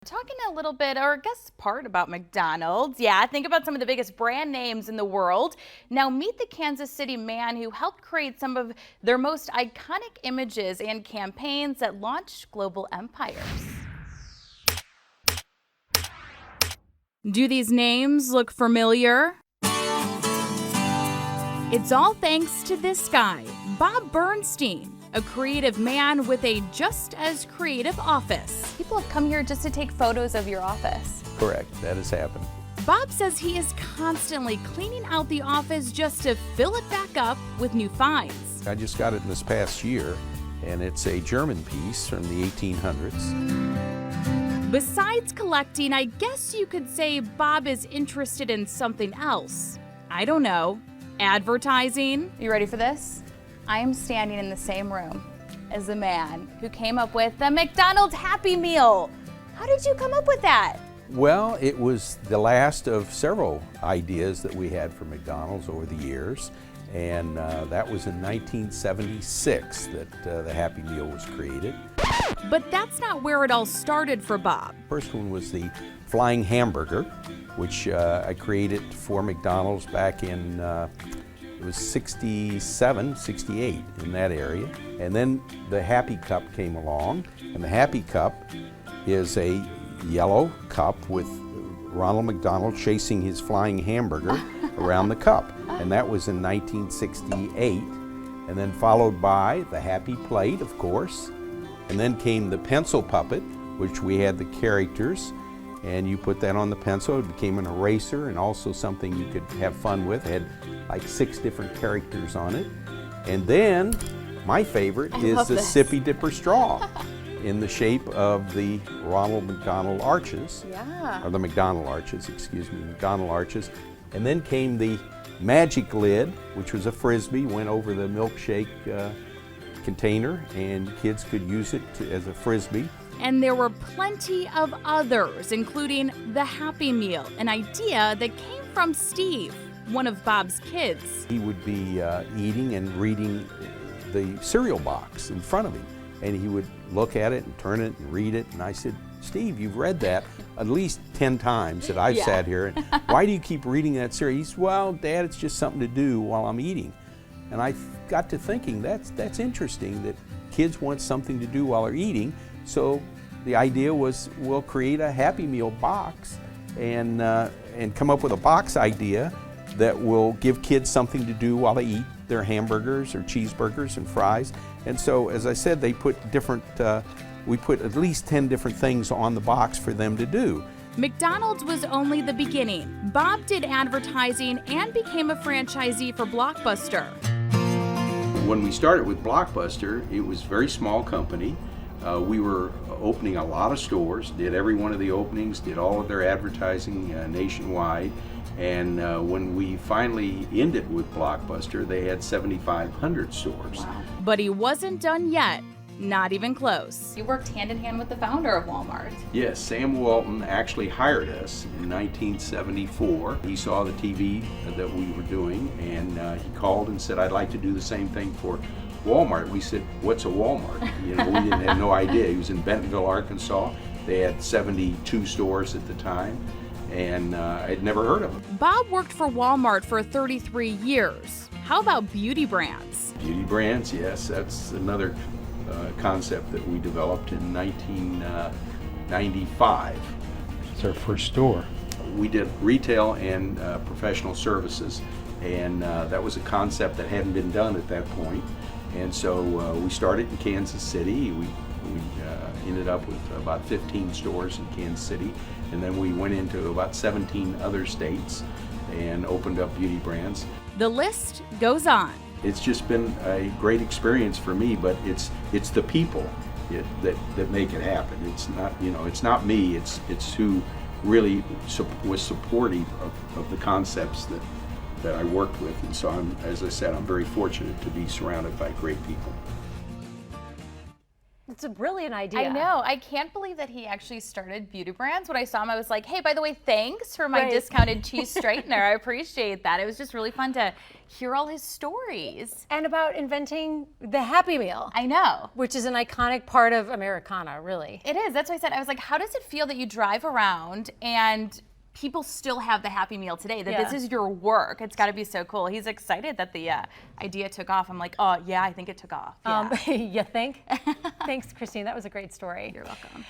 Talking a little bit, or I guess part about McDonald's. Yeah, think about some of the biggest brand names in the world. Now meet the Kansas City man who helped create some of their most iconic images and campaigns that launched global empires. Do these names look familiar? It's all thanks to this guy, Bob Bernstein, a creative man with a just as creative office. People have come here just to take photos of your office. Correct, that has happened. Bob says he is constantly cleaning out the office just to fill it back up with new finds. I just got it this past year, and it's a German piece from the 1800s. Besides collecting, I guess you could say Bob is interested in something else. I don't know, advertising? You ready for this? I am standing in the same room as the man who came up with the McDonald's Happy Meal. How did you come up with that? Well, it was the last of several ideas that we had for McDonald's over the years, and that was in 1976 that the Happy Meal was created. But that's not where it all started for Bob. First one was the Flying Hamburger, which I created for McDonald's back in it was 67, 68 in that area. And then the Happy Cup came along, and the Happy Cup is a yellow cup with Ronald McDonald chasing his flying hamburger around the cup. And that was in 1968. And then followed by the Happy Plate, of course. And then came the pencil puppet, which we had the characters, and you put that on the pencil. It became an eraser and also something you could have fun with. It had like 6 different characters on it. And then my favorite is the Sippy Dipper straw in the shape of the Ronald McDonald arches. Yeah. Or the McDonald arches, excuse me, McDonald arches. And then came the Magic Lid, which was a Frisbee, went over the milkshake container, and kids could use it as a Frisbee. And there were plenty of others, including the Happy Meal, an idea that came from Steve, one of Bob's kids. He would be eating and reading the cereal box in front of him, and he would look at it and turn it and read it, and I said, Steve, you've read that at least 10 times that I've sat here, and why do you keep reading that cereal? He said, well, Dad, it's just something to do while I'm eating. And I got to thinking, that's interesting that kids want something to do while they're eating. So the idea was we'll create a Happy Meal box and come up with a box idea that will give kids something to do while they eat their hamburgers or cheeseburgers and fries. And so, as I said, they put we put at least 10 different things on the box for them to do. McDonald's was only the beginning. Bob did advertising and became a franchisee for Blockbuster. When we started with Blockbuster, it was a very small company. We were opening a lot of stores, did every one of the openings, did all of their advertising nationwide. And when we finally ended with Blockbuster, they had 7,500 stores. Wow. But he wasn't done yet. Not even close. You worked hand in hand with the founder of Walmart. Yes, Sam Walton actually hired us in 1974. He saw the TV that we were doing, and he called and said, I'd like to do the same thing for Walmart. We said, what's a Walmart? We didn't have no idea. He was in Bentonville, Arkansas. They had 72 stores at the time, and I'd never heard of them. Bob worked for Walmart for 33 years. How about beauty brands? Beauty brands, yes, that's another concept that we developed in 1995. It's our first store. We did retail and professional services, and that was a concept that hadn't been done at that point. And so we started in Kansas City. We ended up with about 15 stores in Kansas City, and then we went into about 17 other states and opened up beauty brands. The list goes on. It's just been a great experience for me, but it's the people that make it happen. It's not, it's not me, it's who really was supportive of the concepts that I worked with. And so as I said, I'm very fortunate to be surrounded by great people. It's a brilliant idea. I know. I can't believe that he actually started beauty brands. When I saw him, I was like, hey, by the way, thanks for my discounted cheese straightener. I appreciate that. It was just really fun to hear all his stories. And about inventing the Happy Meal. I know. Which is an iconic part of Americana, really. It is. That's what I said. I was like, how does it feel that you drive around and people still have the Happy Meal today, that this is your work? It's got to be so cool. He's excited that the idea took off. I'm like, oh, yeah, I think it took off. Yeah. You think? Thanks, Christine. That was a great story. You're welcome.